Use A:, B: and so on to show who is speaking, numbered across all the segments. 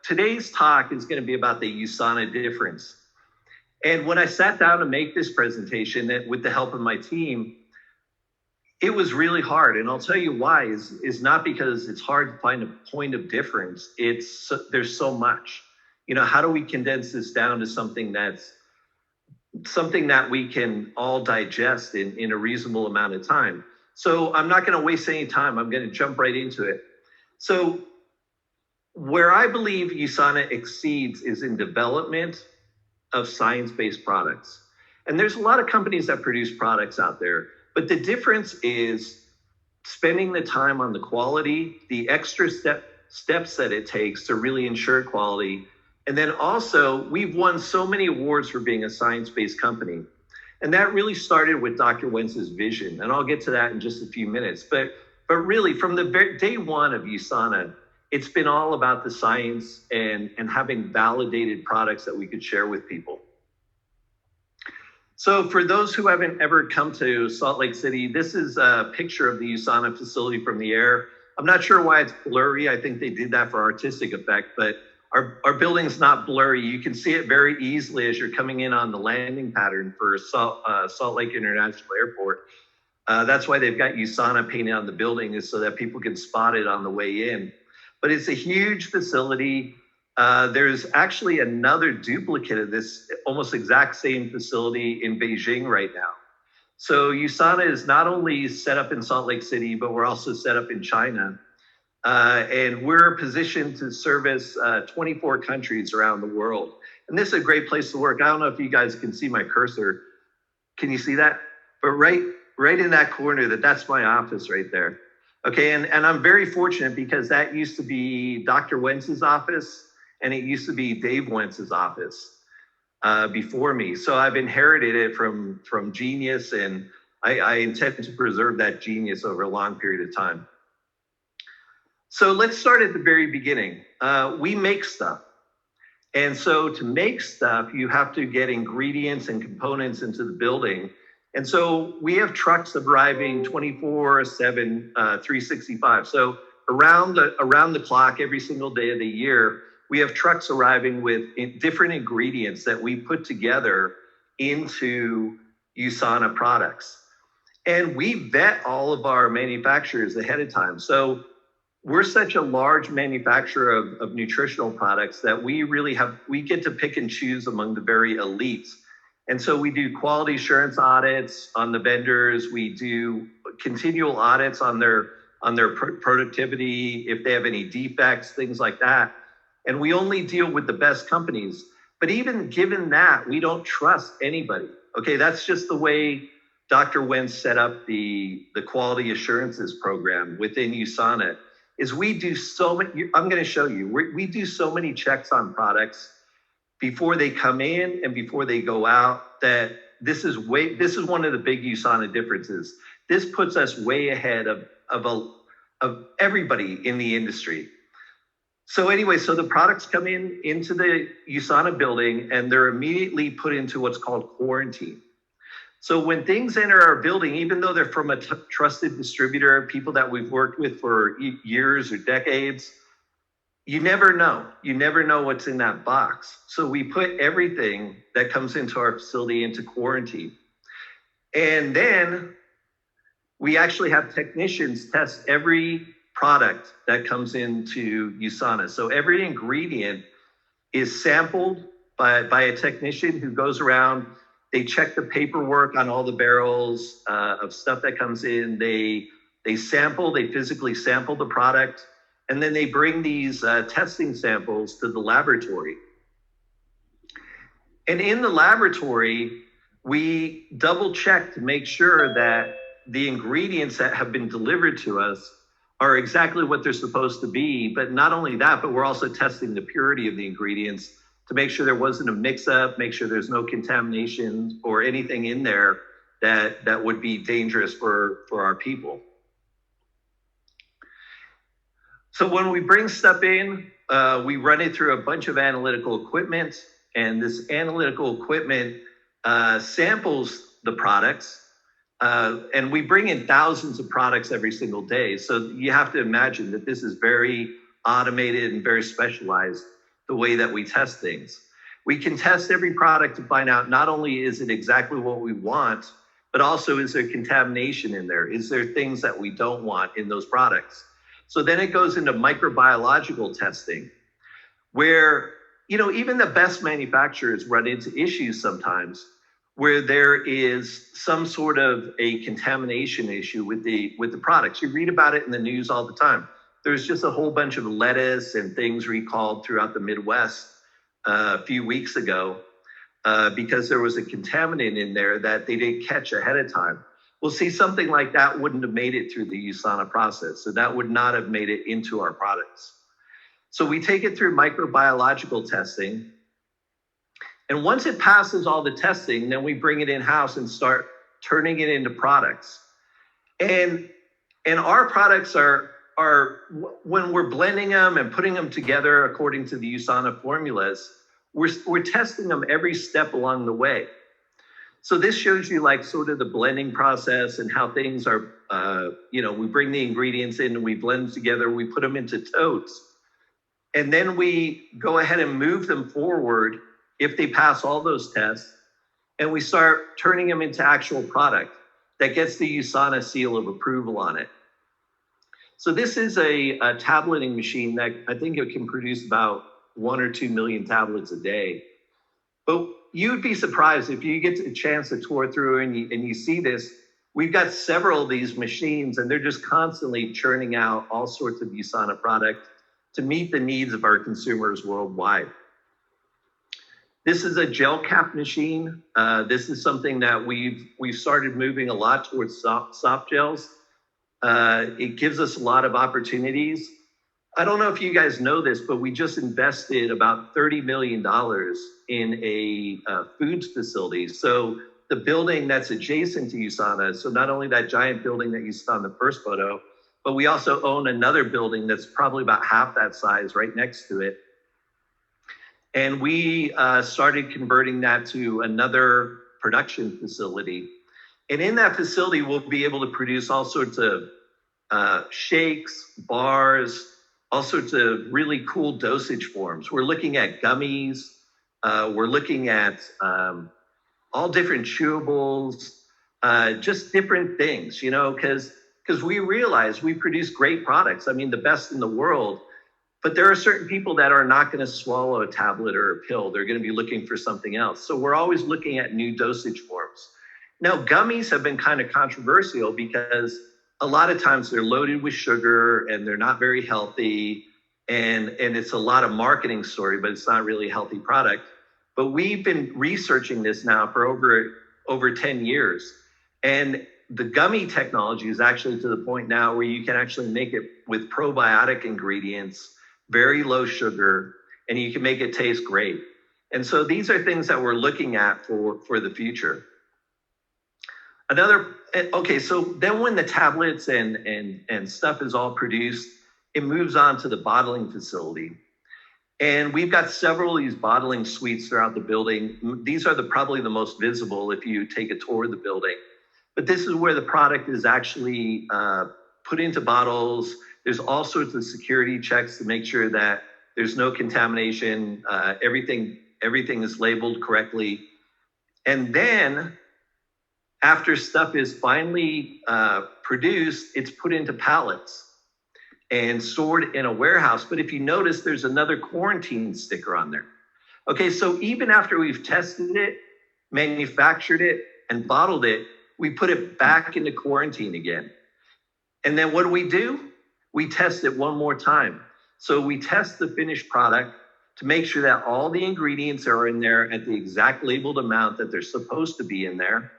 A: Today's talk is going to be about the USANA difference. And when I sat down to make this presentation with the help of my team, it was really hard. And I'll tell you why is not because it's hard to find a point of difference. There's so much. How do we condense this down to something that we can all digest in a reasonable amount of time? So I'm not going to waste any time. I'm going to jump right into it. So where I believe USANA exceeds is in development of science-based products. And there's a lot of companies that produce products out there, but the difference is spending the time on the quality, the extra steps that it takes to really ensure quality. And then also, we've won so many awards for being a science-based company. And that really started with Dr. Wentz's vision. And I'll get to that in just a few minutes. But really, from the day one of USANA, it's been all about the science and having validated products that we could share with people. So for those who haven't ever come to Salt Lake City, this is a picture of the USANA facility from the air. I'm not sure why it's blurry. I think they did that for artistic effect, but our building's not blurry. You can see it very easily as you're coming in on the landing pattern for Salt Lake International Airport. That's why they've got USANA painted on the building, is so that people can spot it on the way in. But it's a huge facility. There's actually another duplicate of this almost exact same facility in Beijing right now. So USANA is not only set up in Salt Lake City, but we're also set up in China. And we're positioned to service 24 countries around the world. And this is a great place to work. I don't know if you guys can see my cursor. Can you see that? But right in that corner, that's my office right there. Okay, and I'm very fortunate because that used to be Dr. Wentz's office, and it used to be Dave Wentz's office before me. So I've inherited it from genius, and I intend to preserve that genius over a long period of time. So let's start at the very beginning. We make stuff. And so to make stuff, you have to get ingredients and components into the building. And so we have trucks arriving 24/7, 365. So around the clock, every single day of the year, we have trucks arriving with different ingredients that we put together into USANA products. And we vet all of our manufacturers ahead of time. So we're such a large manufacturer of nutritional products that we get to pick and choose among the very elites. And so we do quality assurance audits on the vendors. We do continual audits on their productivity, if they have any defects, things like that. And we only deal with the best companies. But even given that, we don't trust anybody. Okay, that's just the way Dr. Wentz set up the quality assurances program within USANA. Is we do so many, I'm going to show you, we do so many checks on products before they come in and before they go out, that this is one of the big USANA differences. This puts us way ahead of everybody in the industry. So anyway, so the products come into the USANA building and they're immediately put into what's called quarantine. So when things enter our building, even though they're from a trusted distributor, people that we've worked with for years or decades, you never know. You never know what's in that box. So we put everything that comes into our facility into quarantine. And then we actually have technicians test every product that comes into USANA. So every ingredient is sampled by a technician who goes around. They check the paperwork on all the barrels of stuff that comes in. They physically sample the product. And then they bring these testing samples to the laboratory. And in the laboratory, we double check to make sure that the ingredients that have been delivered to us are exactly what they're supposed to be. But not only that, but we're also testing the purity of the ingredients to make sure there wasn't a mix-up, make sure there's no contamination or anything in there that would be dangerous for our people. So when we bring stuff in, we run it through a bunch of analytical equipment, and this analytical equipment samples the products. And we bring in thousands of products every single day. So you have to imagine that this is very automated and very specialized the way that we test things. We can test every product to find out not only is it exactly what we want, but also is there contamination in there? Is there things that we don't want in those products? So then it goes into microbiological testing, where, you know, even the best manufacturers run into issues sometimes where there is some sort of a contamination issue with the products. You read about it in the news all the time. There's just a whole bunch of lettuce and things recalled throughout the Midwest a few weeks ago because there was a contaminant in there that they didn't catch ahead of time. Well, see, something like that wouldn't have made it through the USANA process. So that would not have made it into our products. So we take it through microbiological testing. And once it passes all the testing, then we bring it in-house and start turning it into products. And our products are when we're blending them and putting them together according to the USANA formulas, we're testing them every step along the way. So this shows you like sort of the blending process and how things are, we bring the ingredients in and we blend them together, we put them into totes. And then we go ahead and move them forward if they pass all those tests, and we start turning them into actual product that gets the USANA seal of approval on it. So this is a tableting machine that I think it can produce about 1 or 2 million tablets a day. But you'd be surprised if you get a chance to tour through and you see this. We've got several of these machines, and they're just constantly churning out all sorts of USANA product to meet the needs of our consumers worldwide. This is a gel cap machine. This is something that we've started moving a lot towards soft gels. It gives us a lot of opportunities. I don't know if you guys know this, but we just invested about $30 million in a foods facility. So the building that's adjacent to USANA, so not only that giant building that you saw in the first photo, but we also own another building that's probably about half that size right next to it. And we started converting that to another production facility. And in that facility, we'll be able to produce all sorts of shakes, bars, all sorts of really cool dosage forms. We're looking at gummies. We're looking at all different chewables, just different things, you know, because we realize we produce great products. I mean, the best in the world. But there are certain people that are not going to swallow a tablet or a pill. They're going to be looking for something else. So we're always looking at new dosage forms. Now, gummies have been kind of controversial because a lot of times they're loaded with sugar and they're not very healthy. And it's a lot of marketing story, but it's not really a healthy product. But we've been researching this now for over 10 years. And the gummy technology is actually to the point now where you can actually make it with probiotic ingredients, very low sugar, and you can make it taste great. And so these are things that we're looking at for the future. So then when the tablets and stuff is all produced, it moves on to the bottling facility. And we've got several of these bottling suites throughout the building. These are probably the most visible if you take a tour of the building. But this is where the product is actually put into bottles. There's all sorts of security checks to make sure that there's no contamination. Everything is labeled correctly. And then after stuff is finally produced, it's put into pallets and stored in a warehouse. But if you notice, there's another quarantine sticker on there. Okay, so even after we've tested it, manufactured it, and bottled it, we put it back into quarantine again. And then what do? We test it one more time. So we test the finished product to make sure that all the ingredients are in there at the exact labeled amount that they're supposed to be in there.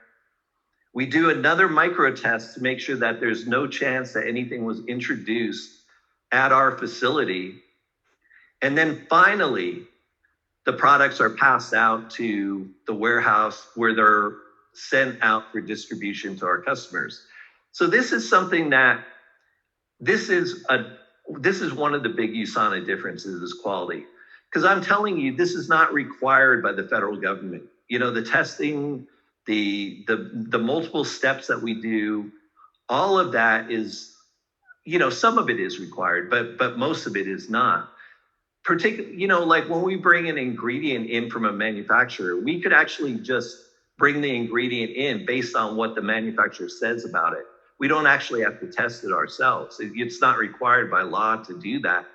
A: We do another micro test to make sure that there's no chance that anything was introduced at our facility. And then finally, the products are passed out to the warehouse where they're sent out for distribution to our customers. So this is something that this is one of the big USANA differences is quality. Because I'm telling you, this is not required by the federal government. You know, the testing, the multiple steps that we do, all of that is, some of it is required, but most of it is not. Particularly, like when we bring an ingredient in from a manufacturer, we could actually just bring the ingredient in based on what the manufacturer says about it. We don't actually have to test it ourselves. It's not required by law to do that.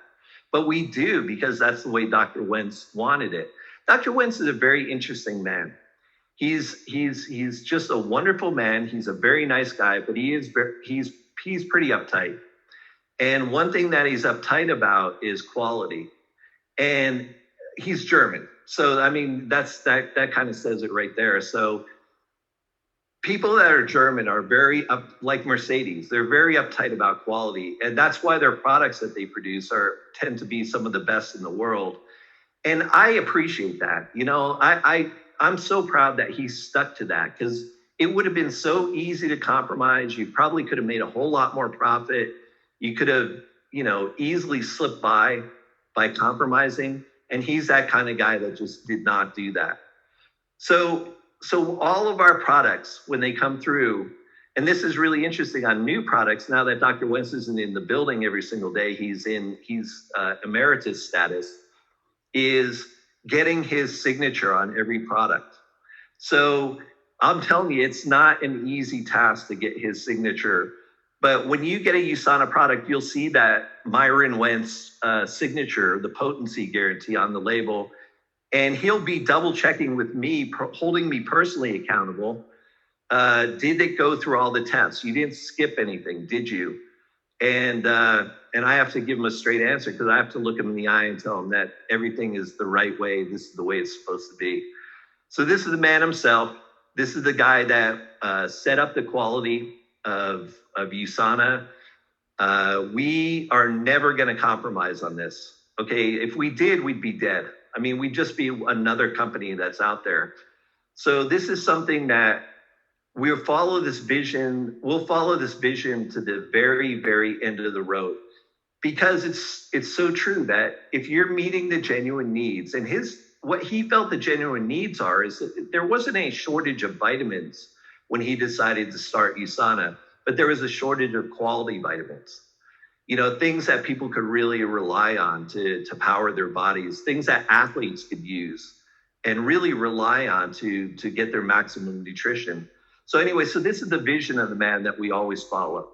A: But we do, because that's the way Dr. Wentz wanted it. Dr. Wentz is a very interesting man. He's just a wonderful man. He's a very nice guy, but he's pretty uptight. And one thing that he's uptight about is quality. And he's German. So, I mean, that kind of says it right there. So people that are German are very like Mercedes. They're very uptight about quality. And that's why their products that they produce tend to be some of the best in the world. And I appreciate that. I'm so proud that he stuck to that, because it would have been so easy to compromise. You probably could have made a whole lot more profit. You could have, easily slipped by compromising. And he's that kind of guy that just did not do that. So all of our products, when they come through, and this is really interesting on new products, now that Dr. Wentz isn't in the building every single day, he's emeritus status, is getting his signature on every product. So I'm telling you, it's not an easy task to get his signature. But when you get a USANA product, you'll see that Myron Wentz signature, the potency guarantee on the label. And he'll be double checking with me, holding me personally accountable. Did it go through all the tests? You didn't skip anything, did you? And I have to give him a straight answer, because I have to look him in the eye and tell him that everything is the right way. This is the way it's supposed to be. So this is the man himself. This is the guy that set up the quality of USANA. We are never going to compromise on this. Okay, if we did, we'd be dead. I mean, we'd just be another company that's out there. So this is something that we'll follow this vision. We'll follow this vision to the very, very end of the road, because it's so true that if you're meeting the genuine needs, and what he felt the genuine needs are, is that there wasn't any shortage of vitamins when he decided to start USANA, but there was a shortage of quality vitamins. Things that people could really rely on to power their bodies, things that athletes could use and really rely on to get their maximum nutrition. So anyway, so this is the vision of the man that we always follow.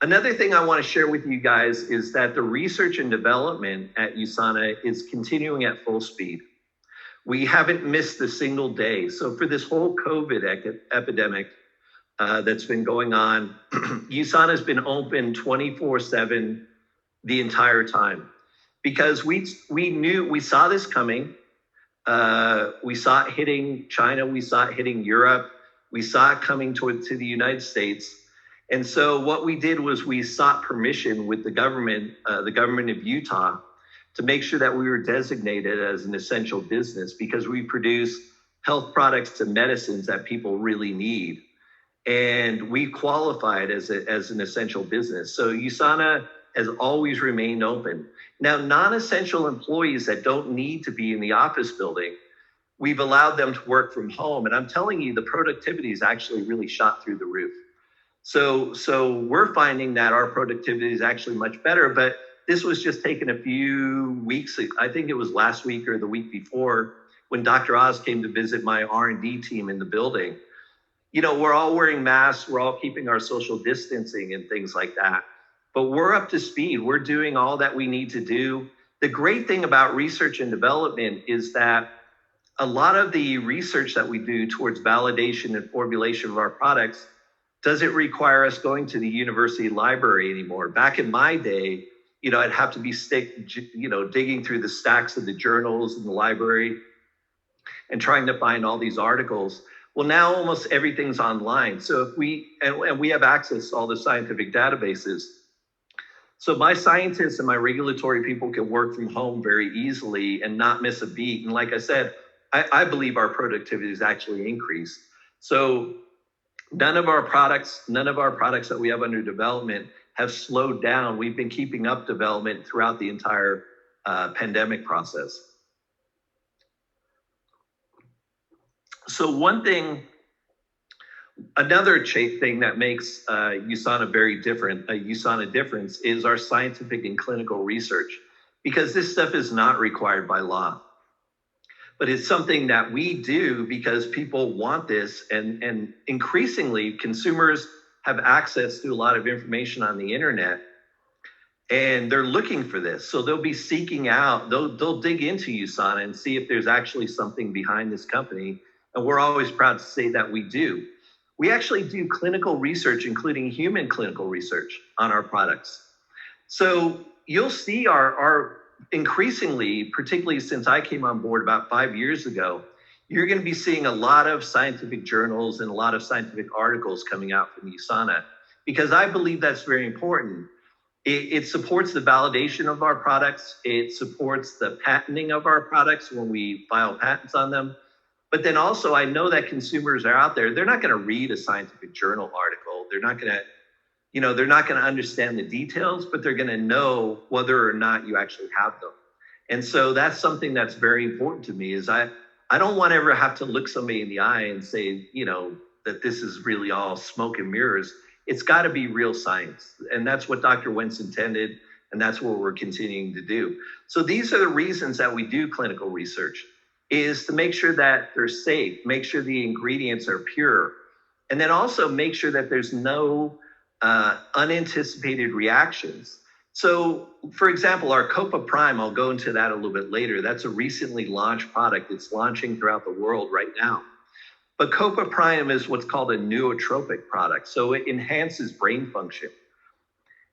A: Another thing I want to share with you guys is that the research and development at USANA is continuing at full speed. We haven't missed a single day. So for this whole COVID epidemic that's been going on, USANA has been open 24/7 the entire time, because we saw this coming. We saw it hitting China. We saw it hitting Europe. We saw it coming to the United States. And so what we did was we sought permission with the government of Utah, to make sure that we were designated as an essential business, because we produce health products and medicines that people really need. And we qualified as an essential business. So USANA has always remained open. Now, non-essential employees that don't need to be in the office building, we've allowed them to work from home. And I'm telling you, the productivity is actually really shot through the roof. So we're finding that our productivity is actually much better. But this was just taken a few weeks. I think it was last week or the week before, when Dr. Oz came to visit my R&D team in the building. We're all wearing masks. We're all keeping our social distancing and things like that. But we're up to speed. We're doing all that we need to do. The great thing about research and development is that a lot of the research that we do towards validation and formulation of our products doesn't require us going to the university library anymore. Back in my day, I'd have to be digging through the stacks of the journals in the library and trying to find all these articles. Well, now almost everything's online. So if we have access to all the scientific databases. So my scientists and my regulatory people can work from home very easily and not miss a beat. And like I said, I believe our productivity has actually increased. So none of our products that we have under development have slowed down. We've been keeping up development throughout the entire pandemic process. So one thing Another thing that makes USANA very different, a USANA difference, is our scientific and clinical research, because this stuff is not required by law. But it's something that we do because people want this, and increasingly consumers have access to a lot of information on the internet, and they're looking for this. So they'll be seeking out, they'll dig into USANA and see if there's actually something behind this company. And we're always proud to say that we do. We actually do clinical research, including human clinical research on our products. So you'll see our increasingly, particularly since I came on board about 5 years ago, you're going to be seeing a lot of scientific journals and a lot of scientific articles coming out from USANA, because I believe that's very important. It supports the validation of our products. It supports the patenting of our products when we file patents on them. But then also, I know that consumers are out there. They're not going to read a scientific journal article. They're not going to, they're not going to understand the details, but they're going to know whether or not you actually have them. And so that's something that's very important to me. Is I don't want to ever have to look somebody in the eye and say, that this is really all smoke and mirrors. It's got to be real science. And that's what Dr. Wentz intended, and that's what we're continuing to do. So these are the reasons that we do clinical research, is to make sure that they're safe, make sure the ingredients are pure, and then also make sure that there's no unanticipated reactions. So, for example, our Copa Prime, I'll go into that a little bit later. That's a recently launched product. It's launching throughout the world right now. But Copa Prime is what's called a nootropic product. So it enhances brain function.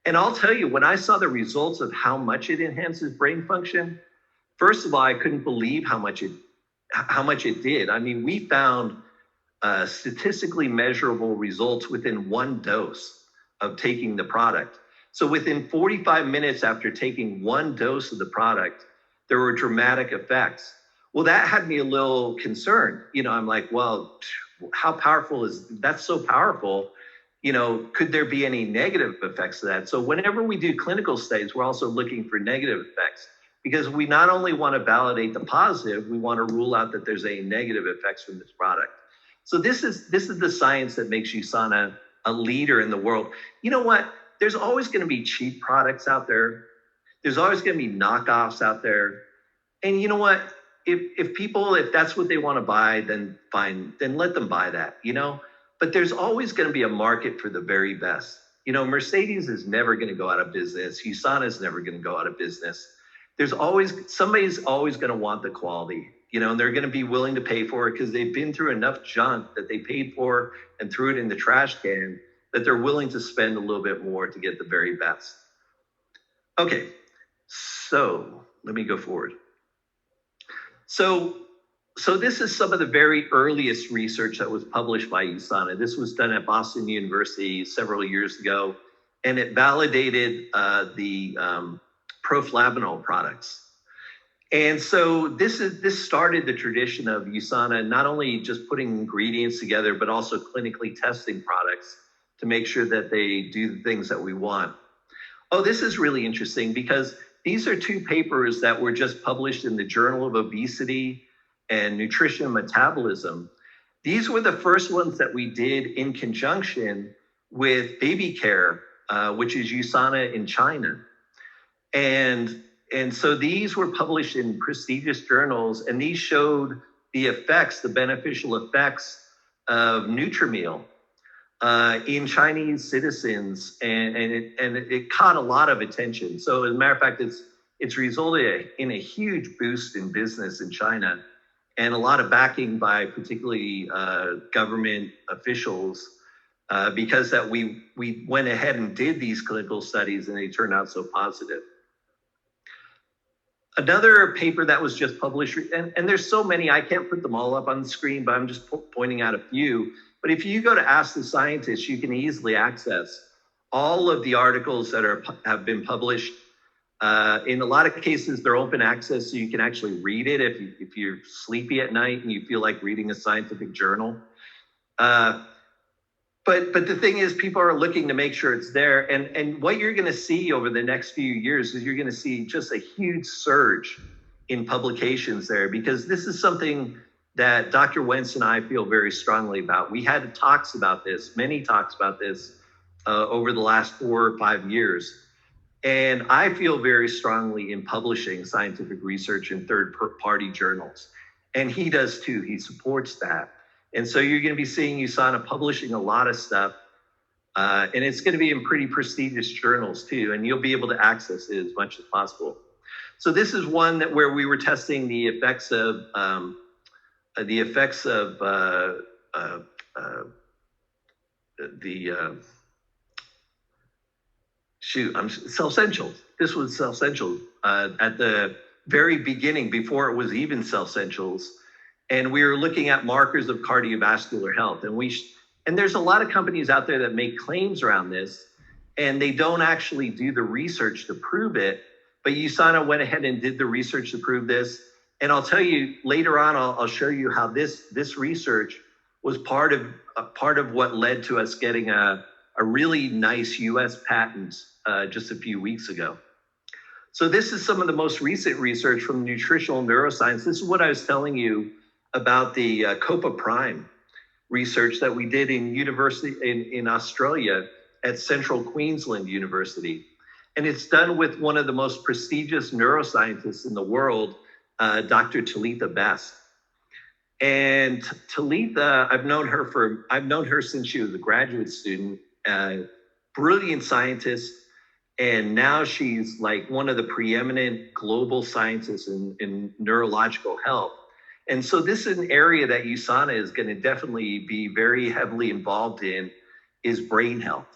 A: And I'll tell you, when I saw the results of how much it enhances brain function, first of all, I couldn't believe how much it did. I mean, we found statistically measurable results within one dose of taking the product. So within 45 minutes after taking one dose of the product, there were dramatic effects. Well, that had me a little concerned. I'm like, well, how powerful is that's so powerful? Could there be any negative effects to that? So whenever we do clinical studies, we're also looking for negative effects, because we not only want to validate the positive, we want to rule out that there's any negative effects from this product. So this is the science that makes USANA a leader in the world. You know what? There's always going to be cheap products out there. There's always going to be knockoffs out there. And you know what? If that's what they want to buy, then fine, then let them buy that, But there's always going to be a market for the very best. Mercedes is never going to go out of business. USANA is never going to go out of business. Somebody's always going to want the quality, and they're going to be willing to pay for it because they've been through enough junk that they paid for and threw it in the trash can, that they're willing to spend a little bit more to get the very best. Okay, so let me go forward. So this is some of the very earliest research that was published by USANA. This was done at Boston University several years ago, and it validated the proflavanol products. And so this started the tradition of USANA not only just putting ingredients together, but also clinically testing products to make sure that they do the things that we want. Oh, this is really interesting, because these are two papers that were just published in the Journal of Obesity and Nutrition and Metabolism. These were the first ones that we did in conjunction with Baby Care, which is USANA in China. And so these were published in prestigious journals, and these showed the beneficial effects of Nutrimil in Chinese citizens, and it caught a lot of attention. So as a matter of fact, it's resulted in a huge boost in business in China, and a lot of backing by particularly government officials, because that we went ahead and did these clinical studies, and they turned out so positive. Another paper that was just published, and there's so many, I can't put them all up on the screen, but I'm just pointing out a few. But if you go to Ask the Scientist, you can easily access all of the articles that have been published. In a lot of cases, they're open access, so you can actually read it if you're sleepy at night and you feel like reading a scientific journal. But the thing is, people are looking to make sure it's there. And what you're going to see over the next few years is you're going to see just a huge surge in publications there, because this is something that Dr. Wentz and I feel very strongly about. We had talks about this, many talks about this over the last 4 or 5 years. And I feel very strongly in publishing scientific research in third-party journals. And he does too. He supports that. And so you're going to be seeing USANA publishing a lot of stuff. And it's going to be in pretty prestigious journals too. And you'll be able to access it as much as possible. So this is one that where we were testing the effects of Self-Essentials. This was Self-Essentials at the very beginning, before it was even Self-Essentials. And we were looking at markers of cardiovascular health. And there's a lot of companies out there that make claims around this, and they don't actually do the research to prove it. But USANA went ahead and did the research to prove this. And I'll tell you later on, I'll show you how this research was part of what led to us getting a really nice US patent just a few weeks ago. So this is some of the most recent research from nutritional neuroscience. This is what I was telling you about the COPA Prime research that we did in Australia at Central Queensland University. And it's done with one of the most prestigious neuroscientists in the world, Dr. Talitha Best. And Talitha, I've known her since she was a graduate student, brilliant scientist. And now she's like one of the preeminent global scientists in neurological health. And so this is an area that USANA is going to definitely be very heavily involved in, is brain health.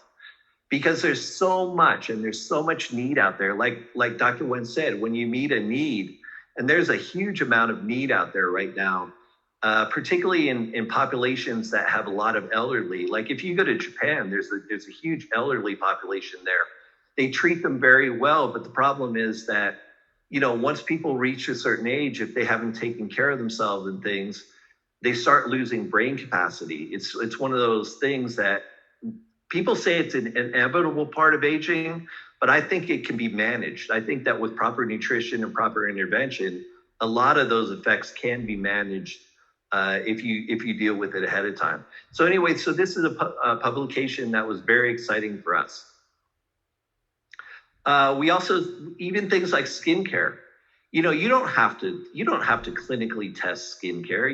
A: Because there's so much, and there's so much need out there. Like Dr. Wentz said, when you meet a need, and there's a huge amount of need out there right now, particularly in populations that have a lot of elderly. Like if you go to Japan, there's a huge elderly population there. They treat them very well, but the problem is that, once people reach a certain age, if they haven't taken care of themselves and things, they start losing brain capacity. It's one of those things that people say it's an inevitable part of aging, but I think it can be managed. I think that with proper nutrition and proper intervention, a lot of those effects can be managed if you deal with it ahead of time. So anyway, so this is a publication that was very exciting for us. We also, even things like skincare, you don't have to clinically test skincare.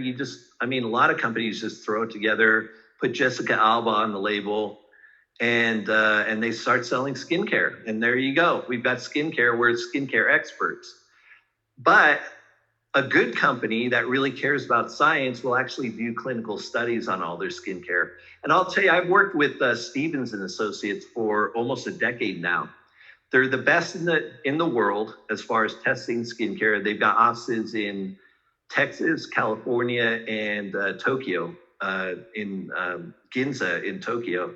A: A lot of companies just throw it together, put Jessica Alba on the label, and they start selling skincare. And there you go. We've got skincare. We're skincare experts. But a good company that really cares about science will actually do clinical studies on all their skincare. And I'll tell you, I've worked with Stevens and Associates for almost a decade now. They're the best in the world as far as testing skincare. They've got offices in Texas, California, and Tokyo, in Ginza in Tokyo.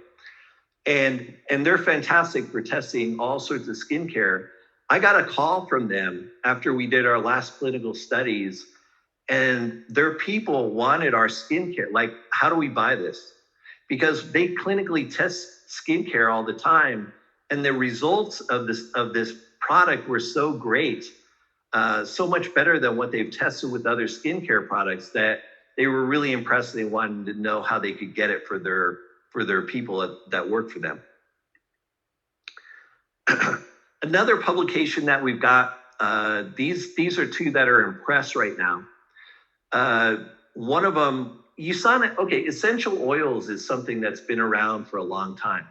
A: And they're fantastic for testing all sorts of skincare. I got a call from them after we did our last clinical studies, and their people wanted our skincare. Like, how do we buy this? Because they clinically test skincare all the time, and the results of this product were so great, so much better than what they've tested with other skincare products, that they were really impressed. They wanted to know how they could get it for their people that work for them. Another publication that we've got, these are two that are in press right now. One of them, USANA, essential oils is something that's been around for a long time.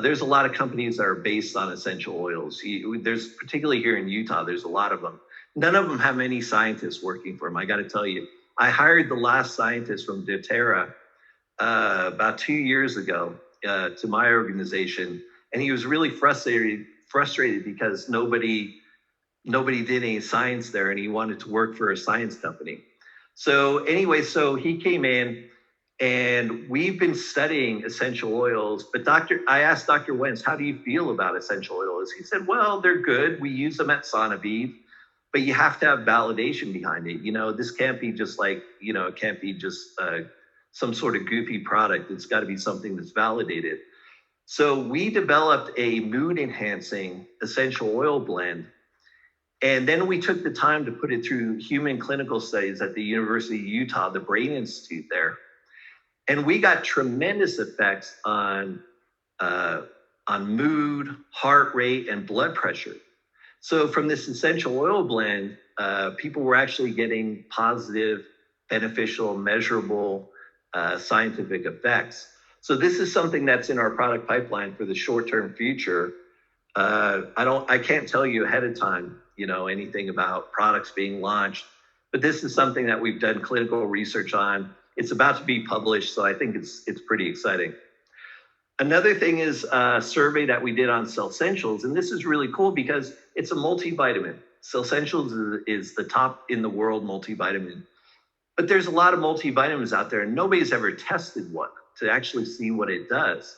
A: There's a lot of companies that are based on essential oils. There's, particularly here in Utah, there's a lot of them. None of them have any scientists working for them. I got to tell you, I hired the last scientist from doTERRA about 2 years ago to my organization, and he was really frustrated because nobody did any science there, and he wanted to work for a science company. So anyway, so he came in, and we've been studying essential oils. But I asked Dr. Wentz, how do you feel about essential oils? He said, well, they're good. We use them at Sonavive, but you have to have validation behind it. This can't be just like, it can't be just some sort of goofy product. It's got to be something that's validated. So we developed a mood enhancing essential oil blend. And then we took the time to put it through human clinical studies at the University of Utah, the Brain Institute there. And we got tremendous effects on mood, heart rate, and blood pressure. So from this essential oil blend, people were actually getting positive, beneficial, measurable scientific effects. So this is something that's in our product pipeline for the short-term future. I can't tell you ahead of time, anything about products being launched, but this is something that we've done clinical research on. It's about to be published, so I think it's pretty exciting. Another thing is a survey that we did on Cellsentials, and this is really cool because it's a multivitamin. Cellsentials is the top in the world multivitamin. But there's a lot of multivitamins out there, and nobody's ever tested one to actually see what it does.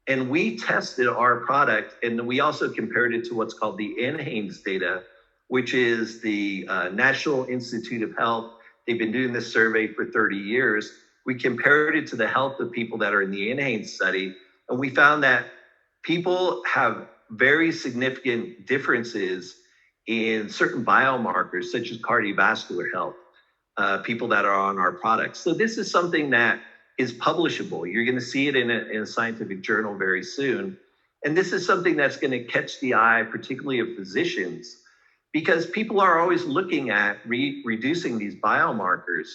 A: And we tested our product, and we also compared it to what's called the NHANES data, which is the National Institute of Health. They've been doing this survey for 30 years. We compared it to the health of people that are in the NHANES study, and we found that people have very significant differences in certain biomarkers, such as cardiovascular health, people that are on our products. So this is something that is publishable. You're going to see it in a scientific journal very soon. And this is something that's going to catch the eye, particularly of physicians, because people are always looking at reducing these biomarkers.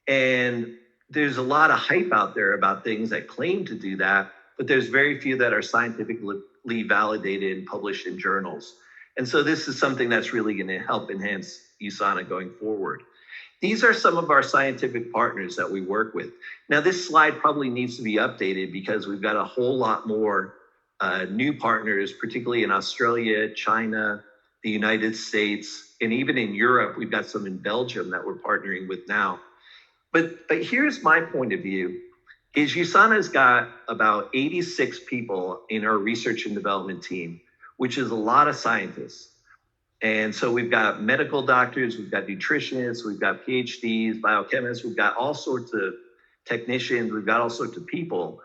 A: And there's a lot of hype out there about things that claim to do that, but there's very few that are scientifically validated and published in journals. And so this is something that's really going to help enhance USANA going forward. These are some of our scientific partners that we work with. Now, this slide probably needs to be updated because we've got a whole lot more new partners, particularly in Australia, China, the United States, and even in Europe. We've got some in Belgium that we're partnering with now. But here's my point of view, is USANA's got about 86 people in our research and development team, which is a lot of scientists. And so we've got medical doctors, we've got nutritionists, we've got PhDs, biochemists, we've got all sorts of technicians, we've got all sorts of people.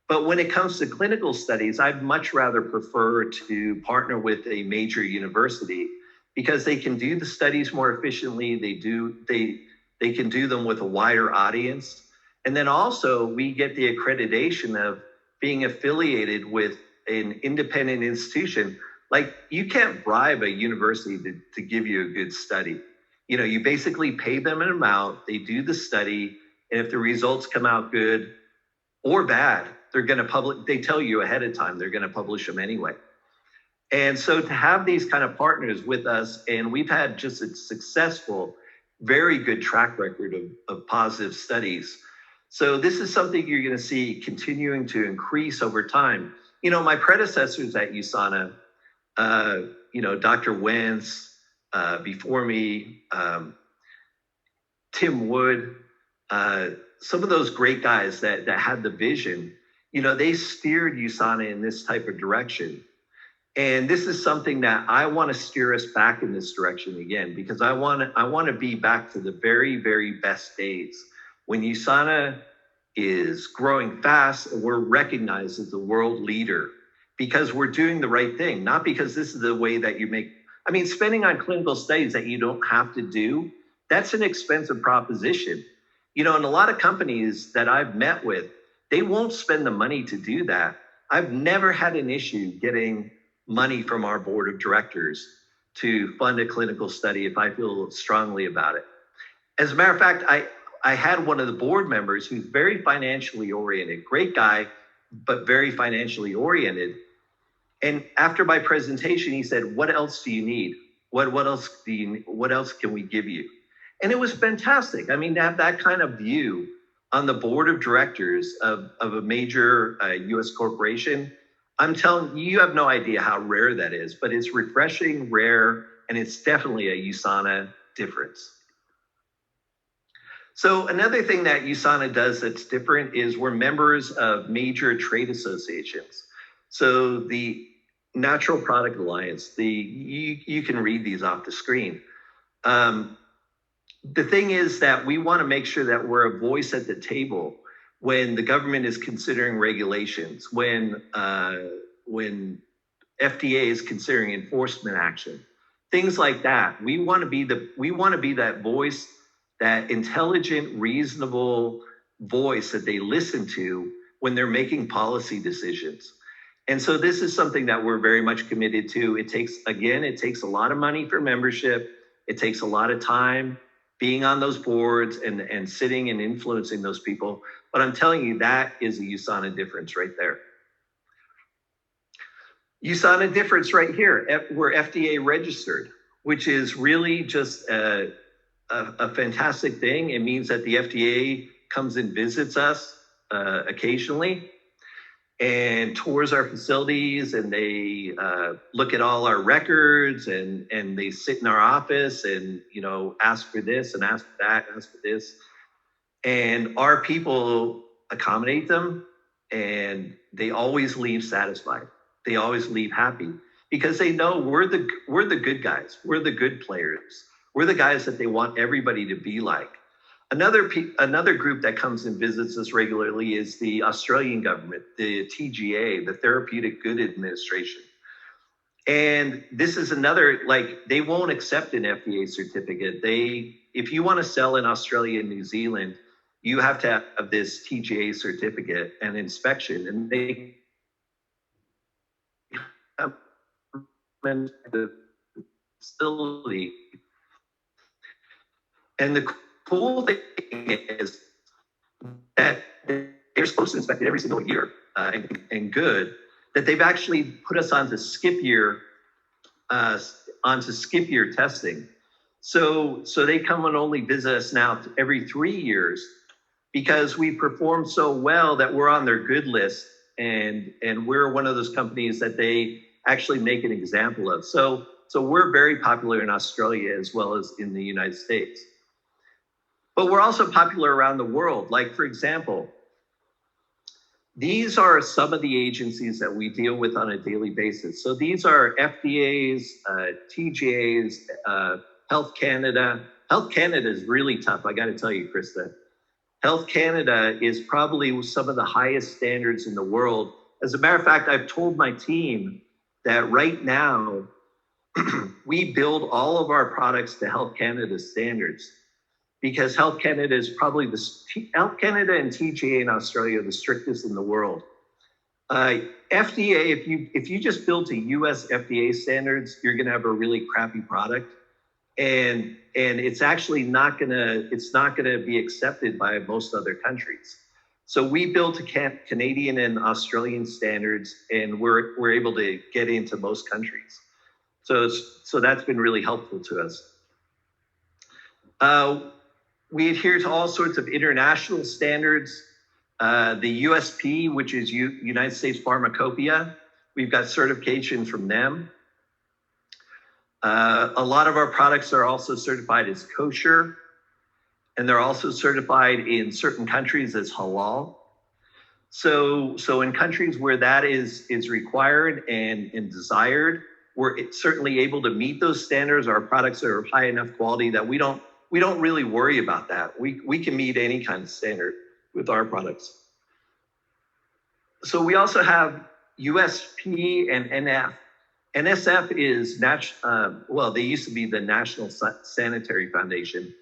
A: But when it comes to clinical studies, I'd much rather prefer to partner with a major university because they can do the studies more efficiently. They can do them with a wider audience. And then also we get the accreditation of being affiliated with an independent institution. Like, you can't bribe a university to give you a good study. You basically pay them an amount, they do the study, and if the results come out good or bad, they're going to publish. They tell you ahead of time they're going to publish them anyway. And so to have these kind of partners with us, and we've had just a successful, very good track record of positive studies. So this is something you're going to see continuing to increase over time. My predecessors at USANA, Dr. Wentz, before me, Tim Wood, some of those great guys that had the vision, they steered USANA in this type of direction. And this is something that I want to steer us back in this direction again, because I want to be back to the very, very best days when USANA is growing fast and we're recognized as the world leader because we're doing the right thing, not because this is the way that you make. Spending on clinical studies that you don't have to do, that's an expensive proposition. And a lot of companies that I've met with, they won't spend the money to do that. I've never had an issue getting money from our board of directors to fund a clinical study if I feel strongly about it. As a matter of fact, I had one of the board members who's very financially oriented, great guy, but very financially oriented. And after my presentation, he said, "What else do you need? What else can we give you?" And it was fantastic. To have that kind of view on the board of directors of a major US corporation, I'm telling you, you have no idea how rare that is, but it's refreshing, rare, and it's definitely a USANA difference. So another thing that USANA does that's different is we're members of major trade associations. So the Natural Product Alliance, you can read these off the screen. The thing is that we want to make sure that we're a voice at the table when the government is considering regulations, when FDA is considering enforcement action. things like that. We want to be that voice, that intelligent, reasonable voice that they listen to when they're making policy decisions. And so this is something that we're very much committed to. It takes a lot of money for membership. It takes a lot of time being on those boards and sitting and influencing those people. But I'm telling you, that is a USANA difference right there. USANA difference right here. We're FDA registered, which is really just a fantastic thing. It means that the FDA comes and visits us occasionally and tours our facilities, and they look at all our records, and they sit in our office and, you know, ask for this and ask for that, ask for this. And our people accommodate them, and they always leave satisfied. They always leave happy because they know we're the good guys. We're the good players. We're the guys that they want everybody to be like. Another group that comes and visits us regularly is the Australian government, the TGA, the Therapeutic Good Administration. And this is another, like, they won't accept an FDA certificate. If you want to sell in Australia and New Zealand, you have to have this TGA certificate and inspection, and they come into the facility. And the cool thing is that they're supposed to inspect it every single year, and good, that they've actually put us onto skip year testing. So they come and only visit us now every 3 years because we perform so well that we're on their good list, and we're one of those companies that they actually make an example of. So we're very popular in Australia as well as in the United States. But we're also popular around the world. Like, for example, these are some of the agencies that we deal with on a daily basis. So these are FDAs, TGAs, Health Canada. Health Canada is really tough, I got to tell you, Krista. Health Canada is probably some of the highest standards in the world. As a matter of fact, I've told my team that right now, we build all of our products to Health Canada standards, because Health Canada is probably Health Canada and TGA in Australia are the strictest in the world. FDA, if you just build to US FDA standards, you're gonna have a really crappy product, and it's actually not gonna be accepted by most other countries. So we build to Canadian and Australian standards, and we're able to get into most countries. So that's been really helpful to us. We adhere to all sorts of international standards. The USP, which is United States Pharmacopoeia, we've got certification from them. A lot of our products are also certified as kosher, and they're also certified in certain countries as halal. So in countries where that is required and desired, we're certainly able to meet those standards. Our products are of high enough quality that we don't really worry about that. We can meet any kind of standard with our products. So we also have USP and NF. NSF is they used to be the National Sanitary Foundation,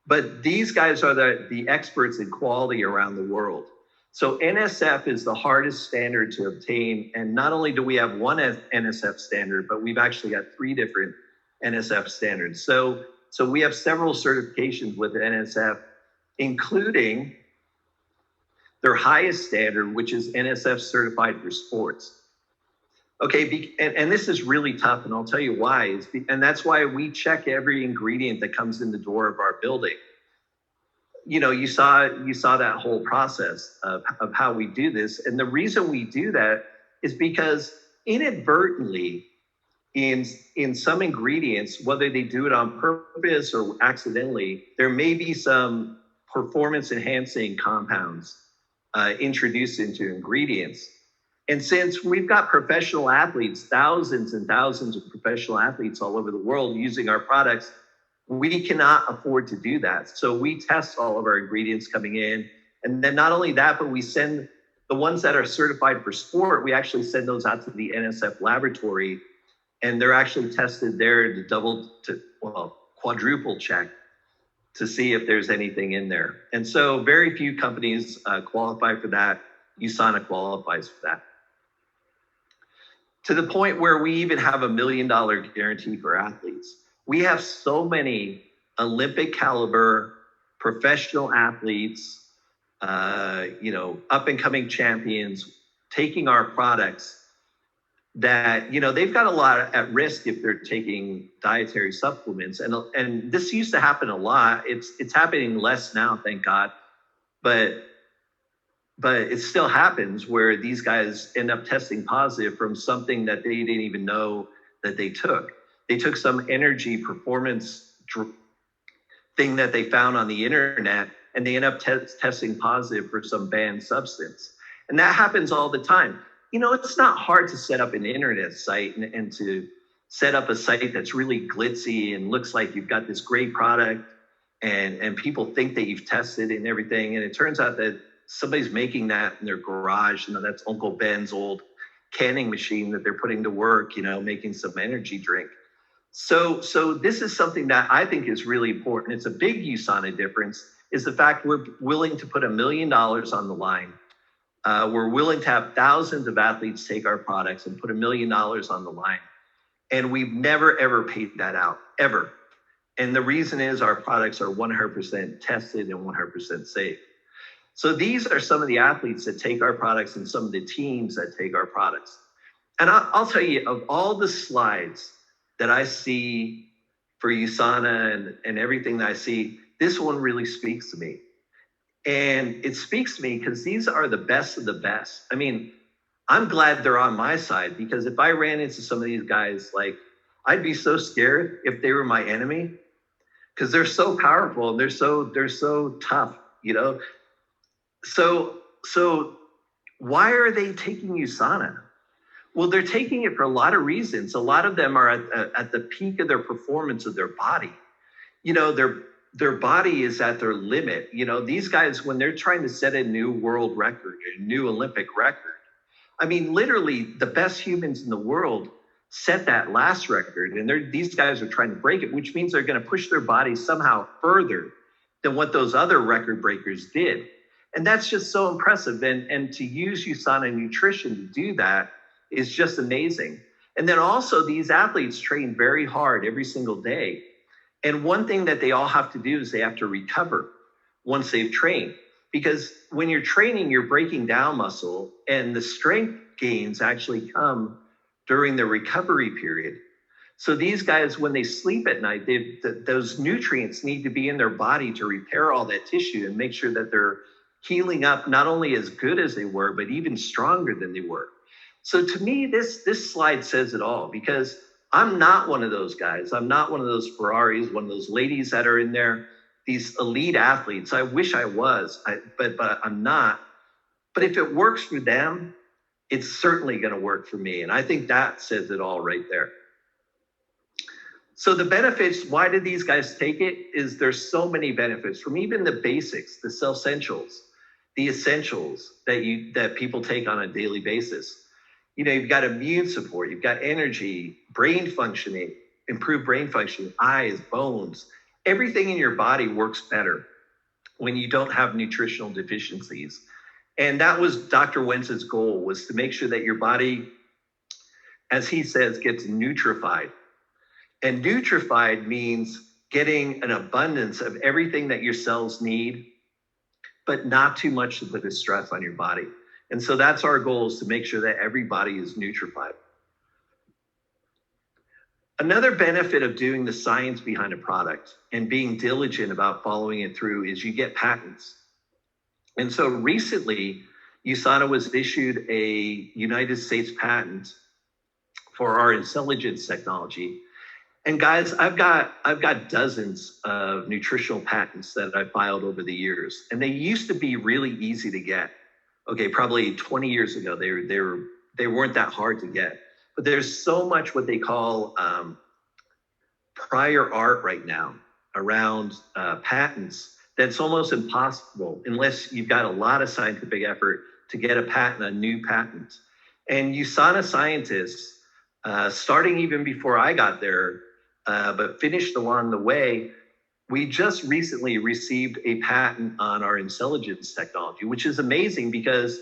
A: but these guys are the experts in quality around the world. So NSF is the hardest standard to obtain, and not only do we have one NSF standard, but we've actually got 3 different NSF standards. So we have several certifications with NSF, including their highest standard, which is NSF certified for sports. Okay, and this is really tough, and I'll tell you why. And that's why we check every ingredient that comes in the door of our building. You know, you saw that whole process of how we do this. And the reason we do that is because inadvertently, in some ingredients, whether they do it on purpose or accidentally, there may be some performance enhancing compounds introduced into ingredients. And since we've got professional athletes, thousands and thousands of professional athletes all over the world using our products, we cannot afford to do that. So we test all of our ingredients coming in. And then not only that, but we send the ones that are certified for sport, we actually send those out to the NSF laboratory. And they're actually tested there to quadruple check to see if there's anything in there. And so very few companies qualify for that. USANA qualifies for that. To the point where we even have $1 million guarantee for athletes. We have so many Olympic caliber professional athletes, up and coming champions taking our products that, they've got a lot at risk if they're taking dietary supplements. And this used to happen a lot. It's happening less now, thank God. But it still happens where these guys end up testing positive from something that they didn't even know that they took. They took some energy performance thing that they found on the internet, and they end up testing positive for some banned substance. And that happens all the time. It's not hard to set up an internet site and to set up a site that's really glitzy and looks like you've got this great product and people think that you've tested and everything. And it turns out that somebody's making that in their garage. That's Uncle Ben's old canning machine that they're putting to work, making some energy drink. So this is something that I think is really important. It's a big USANA difference, is the fact we're willing to put $1 million on the line. We're willing to have thousands of athletes take our products and put $1 million on the line. And we've never, ever paid that out, ever. And the reason is our products are 100% tested and 100% safe. So these are some of the athletes that take our products and some of the teams that take our products. And I'll tell you, of all the slides that I see for USANA and everything that I see, this one really speaks to me. And it speaks to me because these are the best of the best. I mean, I'm glad they're on my side, because if I ran into some of these guys, I'd be so scared if they were my enemy, because they're so powerful and they're so tough, So why are they taking USANA? Well, they're taking it for a lot of reasons. A lot of them are at the peak of their performance of their body. Their body is at their limit. These guys, when they're trying to set a new world record, a new Olympic record, I mean, literally the best humans in the world set that last record, and these guys are trying to break it, which means they're going to push their body somehow further than what those other record breakers did. And that's just so impressive. And to use USANA nutrition to do that is just amazing. And then also these athletes train very hard every single day. And one thing that they all have to do is they have to recover once they've trained. Because when you're training, you're breaking down muscle, and the strength gains actually come during the recovery period. So these guys, when they sleep at night, those nutrients need to be in their body to repair all that tissue and make sure that they're healing up not only as good as they were, but even stronger than they were. So to me, this slide says it all, because I'm not one of those guys. I'm not one of those Ferraris, one of those ladies that are in there, these elite athletes. I wish I was, but I'm not. But if it works for them, it's certainly going to work for me. And I think that says it all right there. So the benefits, why did these guys take it? Is there's so many benefits, from even the basics, the essentials, the essentials that people take on a daily basis. You've got immune support, you've got energy, brain functioning, improved brain functioning, eyes, bones. Everything in your body works better when you don't have nutritional deficiencies. And that was Dr. Wentz's goal, was to make sure that your body, as he says, gets nutrified. And nutrified means getting an abundance of everything that your cells need, but not too much to put a stress on your body. And so that's our goal, is to make sure that everybody is nutrified. Another benefit of doing the science behind a product and being diligent about following it through is you get patents. And so recently, USANA was issued a United States patent for our intelligence technology. And guys, I've got dozens of nutritional patents that I filed over the years, and they used to be really easy to get. Okay, probably 20 years ago, they weren't that hard to get. But there's so much what they call prior art right now around patents that's almost impossible unless you've got a lot of scientific effort to get a new patent. And USANA scientists starting even before I got there, but finished along the way. We just recently received a patent on our intelligence technology, which is amazing because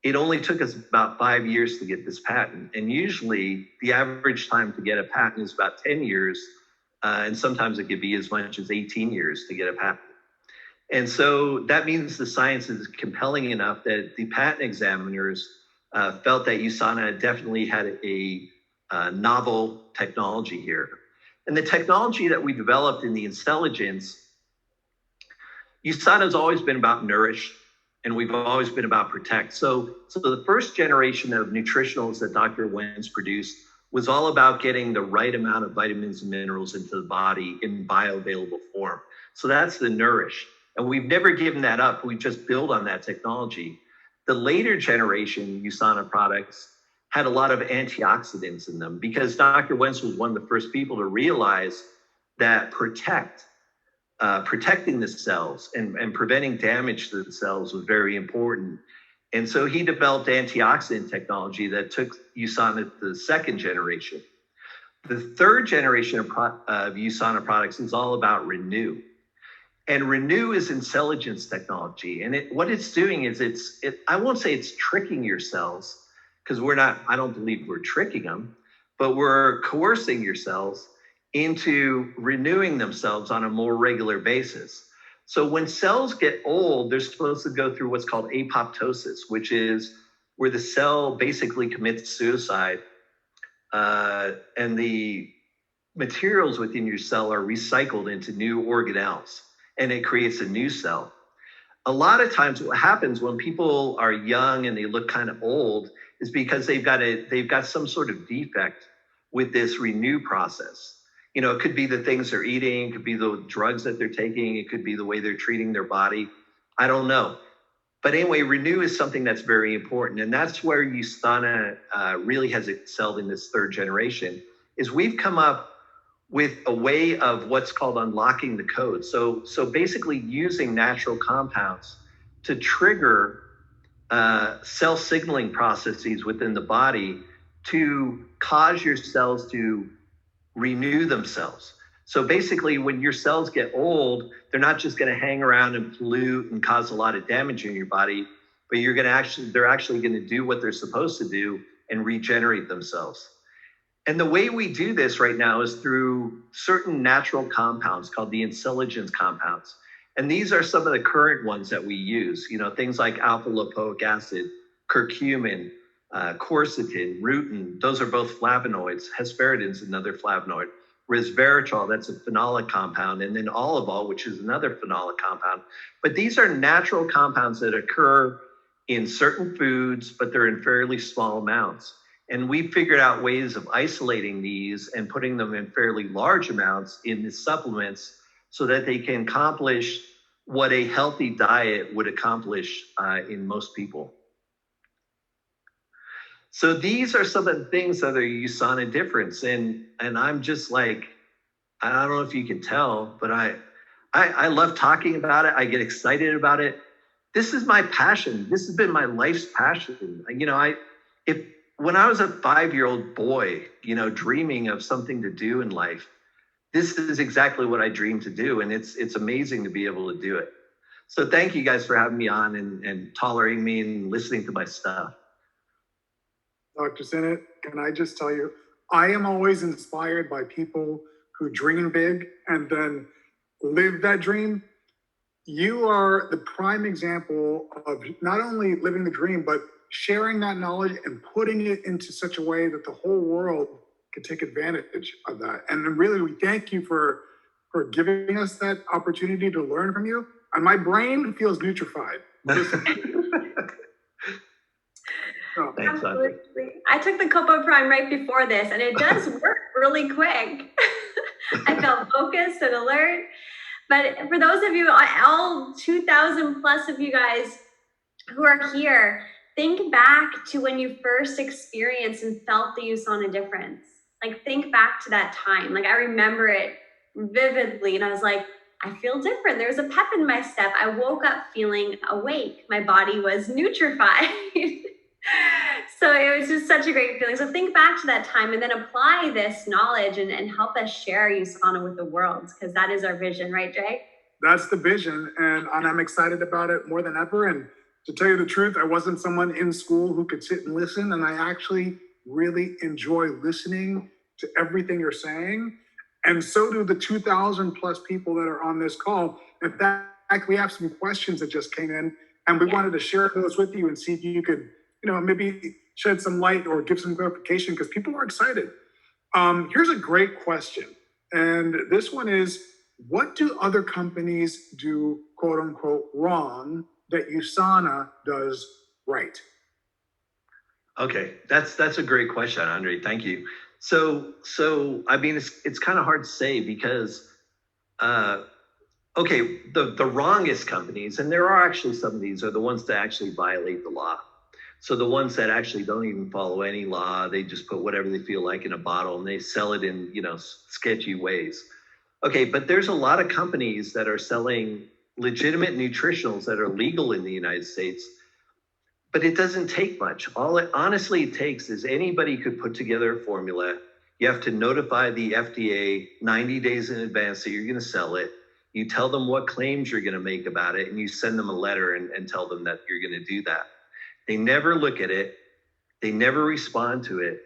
A: it only took us about 5 years to get this patent. And usually the average time to get a patent is about 10 years. And sometimes it could be as much as 18 years to get a patent. And so that means the science is compelling enough that the patent examiners felt that USANA definitely had a novel technology here. And the technology that we developed in the intelligence, USANA has always been about nourish, and we've always been about protect. So the first generation of nutritionals that Dr. Wentz produced was all about getting the right amount of vitamins and minerals into the body in bioavailable form. So that's the nourish. And we've never given that up. We just build on that technology. The later generation USANA products had a lot of antioxidants in them because Dr. Wentz was one of the first people to realize that protecting the cells and preventing damage to the cells was very important. And so he developed antioxidant technology that took USANA to the second generation. The third generation of USANA products is all about Renew. And Renew is intelligence technology. And what it's doing is I won't say it's tricking your cells, because I don't believe we're tricking them, but we're coercing your cells into renewing themselves on a more regular basis. So when cells get old, they're supposed to go through what's called apoptosis, which is where the cell basically commits suicide, and the materials within your cell are recycled into new organelles, and it creates a new cell. A lot of times what happens when people are young and they look kind of old is because they've got some sort of defect with this renew process. You know, it could be the things they're eating, it could be the drugs that they're taking, it could be the way they're treating their body. I don't know. But anyway, renew is something that's very important. And that's where USANA really has excelled in this third generation, is we've come up with a way of what's called unlocking the code. So basically using natural compounds to trigger cell signaling processes within the body to cause your cells to renew themselves. So basically, when your cells get old, they're not just going to hang around and pollute and cause a lot of damage in your body, but they're actually going to do what they're supposed to do and regenerate themselves. And the way we do this right now is through certain natural compounds called the intelligence compounds. And these are some of the current ones that we use, you know, things like alpha lipoic acid, curcumin, quercetin, rutin. Those are both flavonoids. Hesperidin is another flavonoid. Resveratrol, that's a phenolic compound, and then olivol, which is another phenolic compound. But these are natural compounds that occur in certain foods, but they're in fairly small amounts. And we figured out ways of isolating these and putting them in fairly large amounts in the supplements so that they can accomplish what a healthy diet would accomplish in most people. So these are some of the things that are USANA difference. And I'm just like, I don't know if you can tell, but I love talking about it. I get excited about it. This is my passion. This has been my life's passion. You know, when I was a 5-year-old boy, you know, dreaming of something to do in life, this is exactly what I dreamed to do. And it's amazing to be able to do it. So thank you guys for having me on and tolerating me and listening to my stuff.
B: Dr. Sinnott, can I just tell you, I am always inspired by people who dream big and then live that dream. You are the prime example of not only living the dream, but sharing that knowledge and putting it into such a way that the whole world can take advantage of that. And really, we thank you for giving us that opportunity to learn from you. And my brain feels nutrified.
A: Thanks,
C: absolutely. I took the Copa Prime right before this, and it does work really quick. I felt focused and alert. But for those of you, all 2,000 plus of you guys who are here, think back to when you first experienced and felt the USANA difference. Like, think back to that time. Like, I remember it vividly, and I was like, I feel different. There's a pep in my step. I woke up feeling awake. My body was nutrified. So it was just such a great feeling. So think back to that time and then apply this knowledge and help us share USANA with the world, because that is our vision, right, Jay?
B: That's the vision, and I'm excited about it more than ever. And to tell you the truth, I wasn't someone in school who could sit and listen, and I actually really enjoy listening to everything you're saying. And so do the 2,000 plus people that are on this call. In fact, we have some questions that just came in, and we wanted to share those with you and see if you could, maybe shed some light or give some clarification, because people are excited. Here's a great question. And this one is, what do other companies do, quote unquote, wrong that USANA does right?
A: Okay, that's a great question, Andre. Thank you. So I mean, it's kind of hard to say because, okay, the wrongest companies, and there are actually some of these, are the ones that actually violate the law. So the ones that actually don't even follow any law, they just put whatever they feel like in a bottle and they sell it in, sketchy ways. Okay, but there's a lot of companies that are selling legitimate nutritionals that are legal in the United States, but it doesn't take much. All it honestly takes is anybody could put together a formula. You have to notify the FDA 90 days in advance that you're going to sell it. You tell them what claims you're going to make about it, and you send them a letter and tell them that you're going to do that. They never look at it. They never respond to it.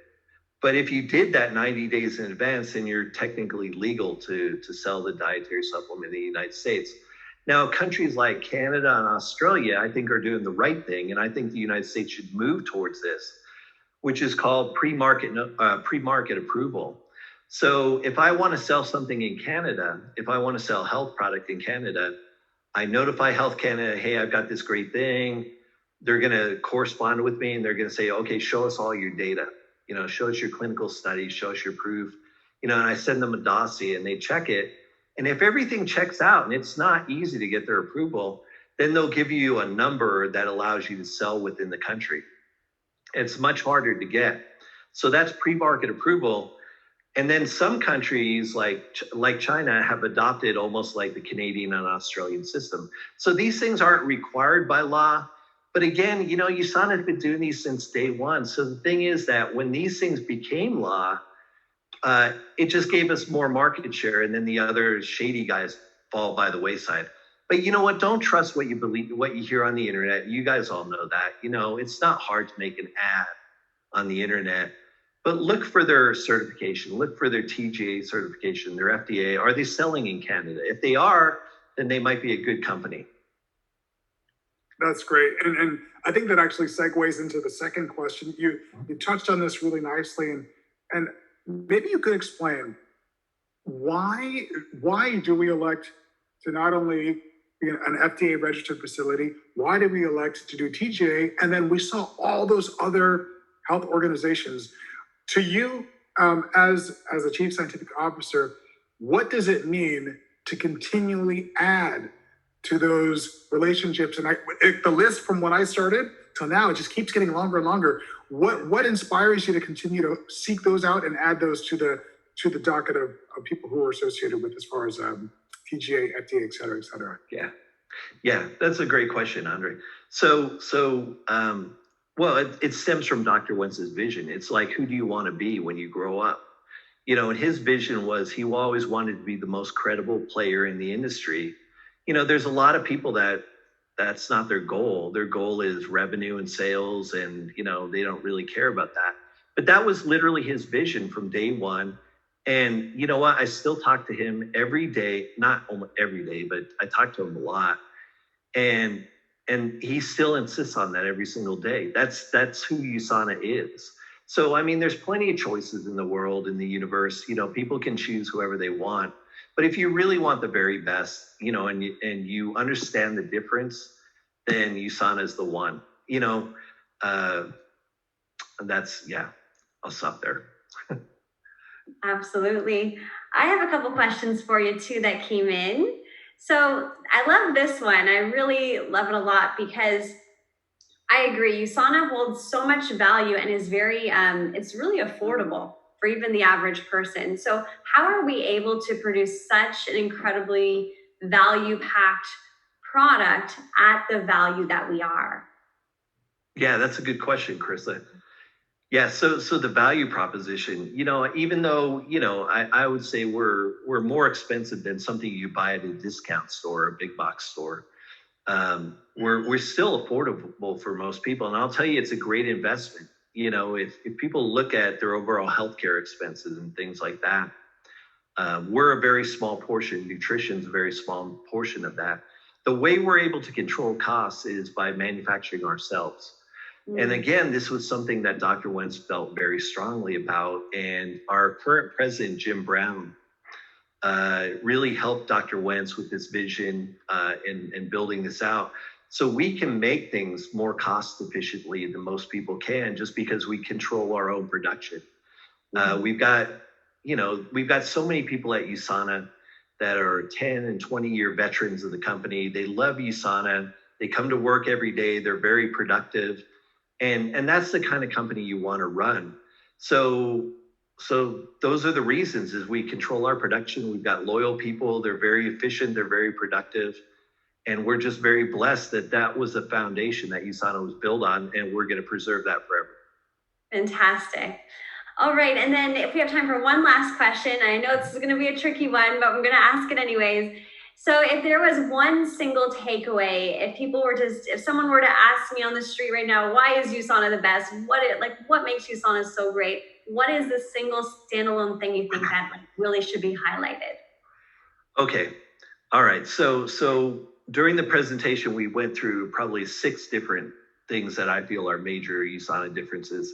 A: But if you did that 90 days in advance, then you're technically legal to sell the dietary supplement in the United States. Now, countries like Canada and Australia, I think, are doing the right thing. And I think the United States should move towards this, which is called pre-market approval. So if I want to sell something in Canada, if I want to sell a health product in Canada, I notify Health Canada, hey, I've got this great thing. They're going to correspond with me and they're going to say, okay, show us all your data. Show us your clinical studies, show us your proof, and I send them a dossier and they check it. And if everything checks out and it's not easy to get their approval, then they'll give you a number that allows you to sell within the country. It's much harder to get. So that's pre-market approval. And then some countries like China have adopted almost like the Canadian and Australian system. So these things aren't required by law. But again, USANA has been doing these since day one. So the thing is that when these things became law, it just gave us more market share, and then the other shady guys fall by the wayside. But you know what? Don't trust what you believe, what you hear on the internet. You guys all know that. It's not hard to make an ad on the internet, but look for their certification. Look for their TGA certification, their FDA. Are they selling in Canada? If they are, then they might be a good company.
B: That's great. And I think that actually segues into the second question. You touched on this really nicely, and maybe you could explain why do we elect to not only be an FDA registered facility, why do we elect to do TGA, and then we saw all those other health organizations. To you, as a chief scientific officer, what does it mean to continually add to those relationships? And the list from when I started till now, it just keeps getting longer and longer. What inspires you to continue to seek those out and add those to the docket of people who are associated with, as far as TGA, FDA, et cetera, et cetera?
A: Yeah, that's a great question, Andre. Well, it stems from Dr. Wentz's vision. It's like, who do you want to be when you grow up? And his vision was he always wanted to be the most credible player in the industry. There's a lot of people that's not their goal. Their goal is revenue and sales, and, they don't really care about that. But that was literally his vision from day one. And you know what? I still talk to him every day, not every day, but I talk to him a lot. And he still insists on that every single day. That's who USANA is. So, I mean, there's plenty of choices in the world, in the universe. People can choose whoever they want. But if you really want the very best, and you understand the difference, then USANA is the one. I'll stop there.
C: Absolutely. I have a couple questions for you too that came in. So I love this one. I really love it a lot because I agree. USANA holds so much value and is very, it's really affordable for even the average person. So how are we able to produce such an incredibly value-packed product at the value that we are?
A: Yeah, that's a good question, Krista. Yeah, so the value proposition, even though, I would say we're more expensive than something you buy at a discount store, a big box store. We're still affordable for most people, and I'll tell you, it's a great investment. If people look at their overall healthcare expenses and things like that, we're a very small portion. Nutrition's a very small portion of that. The way we're able to control costs is by manufacturing ourselves. And again, this was something that Dr. Wentz felt very strongly about. And our current president, Jim Brown, really helped Dr. Wentz with this vision and building this out. So we can make things more cost efficiently than most people can, just because we control our own production. We've got so many people at USANA that are 10 and 20-year veterans of the company. They love USANA. They come to work every day. They're very productive. And that's the kind of company you want to run. So those are the reasons, is we control our production. We've got loyal people. They're very efficient. They're very productive. And we're just very blessed that was the foundation that USANA was built on, and we're going to preserve that forever.
C: Fantastic. All right, and then if we have time for one last question, I know this is going to be a tricky one, but I'm going to ask it anyways. So if there was one single takeaway, if someone were to ask me on the street right now, why is USANA the best? What makes USANA so great? What is the single standalone thing you think that really should be highlighted?
A: Okay. All right. So during the presentation, we went through probably 6 different things that I feel are major USANA differences.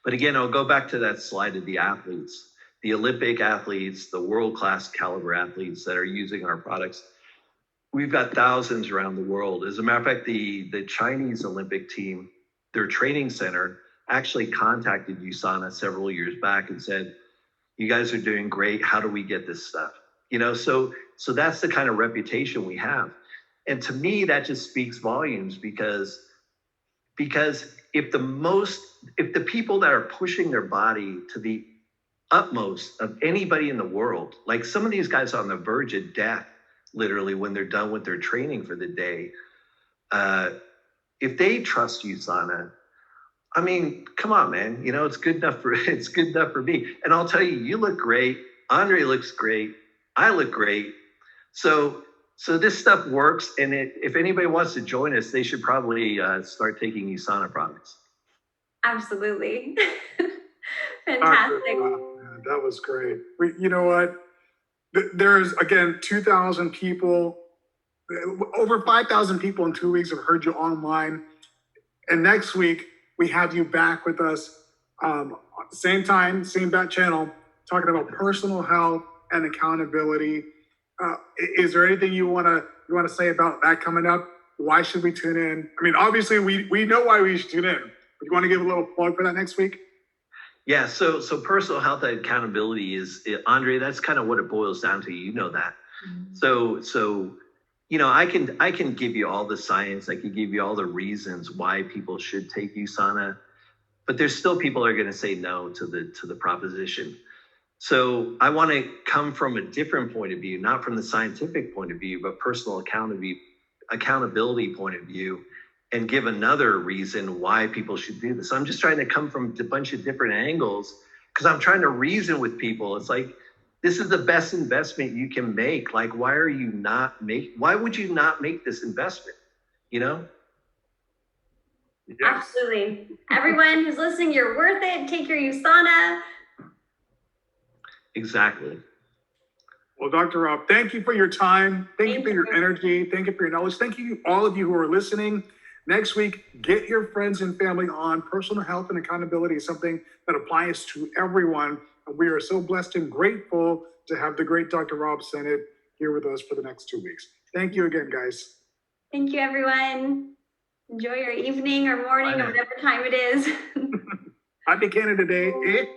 A: But again, I'll go back to that slide of the athletes. The Olympic athletes, the world-class caliber athletes that are using our products. We've got thousands around the world. As a matter of fact, the Chinese Olympic team, their training center, actually contacted USANA several years back and said, "You guys are doing great. How do we get this stuff?" So that's the kind of reputation we have. And to me, that just speaks volumes, because if the people that are pushing their body to the utmost of anybody in the world, like some of these guys on the verge of death, literally, when they're done with their training for the day, if they trust USANA, I mean, come on, man, it's good enough for me. And I'll tell you, you look great. Andre looks great. I look great. So this stuff works. And if anybody wants to join us, they should probably start taking USANA products.
C: Absolutely. Fantastic.
B: That was great. You know what? There's, again, 2,000 people, over 5,000 people in 2 weeks have heard you online. And next week, we have you back with us, same time, same bat channel, talking about personal health and accountability. Is there anything you want to say about that coming up? Why should we tune in? I mean, obviously, we know why we should tune in. But you want to give a little plug for that next week?
A: Yeah, so personal health and accountability is, Andre, that's kind of what it boils down to. You know that. Mm-hmm. So I can give you all the science. I can give you all the reasons why people should take USANA, but there's still people that are going to say no to the proposition. So I want to come from a different point of view, not from the scientific point of view, but personal accountability point of view, and give another reason why people should do this. I'm just trying to come from a bunch of different angles, because I'm trying to reason with people. It's like, this is the best investment you can make. Like, why would you not make this investment?
B: Yeah.
C: Absolutely. Everyone who's listening, you're worth it. Take your USANA.
A: Exactly.
B: Well, Dr. Rob, thank you for your time. Thank you for your energy. Thank you for your knowledge. Thank you, all of you who are listening. Next week, get your friends and family on. Personal health and accountability is something that applies to everyone. And we are so blessed and grateful to have the great Dr. Rob Sinnott here with us for the next 2 weeks. Thank you again, guys.
C: Thank you, everyone. Enjoy your evening or morning or whatever time it is.
B: Happy Canada Day.
C: Hey.